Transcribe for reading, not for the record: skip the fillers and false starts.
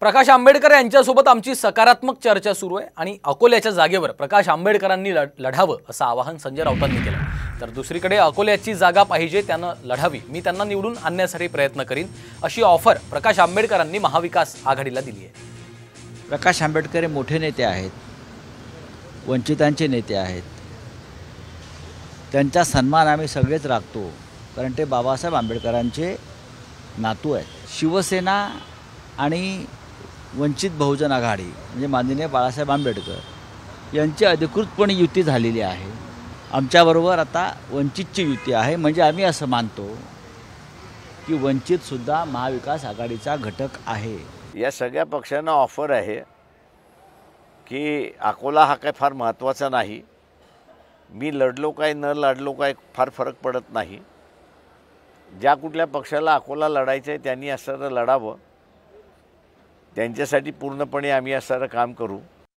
प्रकाश आंबेडकर यांच्यासोबत आमची सकारात्मक चर्चा सुरू आहे आणि अकोल्याच्या जागेवर प्रकाश आंबेडकरांनी लढावं असं आवाहन संजय राऊतांनी केलं। तर दुसरीकडे अकोल्याची जागा पाहिजे त्यानं लढावी, मी त्यांना निवडून आणण्यासाठी प्रयत्न करीन अशी ऑफर प्रकाश आंबेडकरांनी महाविकास आघाडीला दिली आहे। प्रकाश आंबेडकर हे मोठे नेते आहेत, वंचितांचे नेते आहेत, त्यांचा सन्मान आम्ही सगळेच राखतो, कारण ते बाबासाहेब आंबेडकरांचे नातू आहेत। शिवसेना आणि वंचित बहुजन आघाडी म्हणजे माननीय बाळासाहेब आंबेडकर यांची अधिकृतपणे युती झालेली आहे। आमच्याबरोबर आता वंचितची युती आहे, म्हणजे आम्ही असं मानतो की वंचितसुद्धा महाविकास आघाडीचा घटक आहे। या सगळ्या पक्षांना ऑफर आहे की अकोला हा काय फार महत्त्वाचा नाही, मी लढलो काय न लढलो काय फार फरक पडत नाही। ज्या कुठल्या पक्षाला अकोला लढायचं आहे त्यांनी असं लढावं, त्यांच्यासाठी पूर्णपणे आम्ही असं काम करू।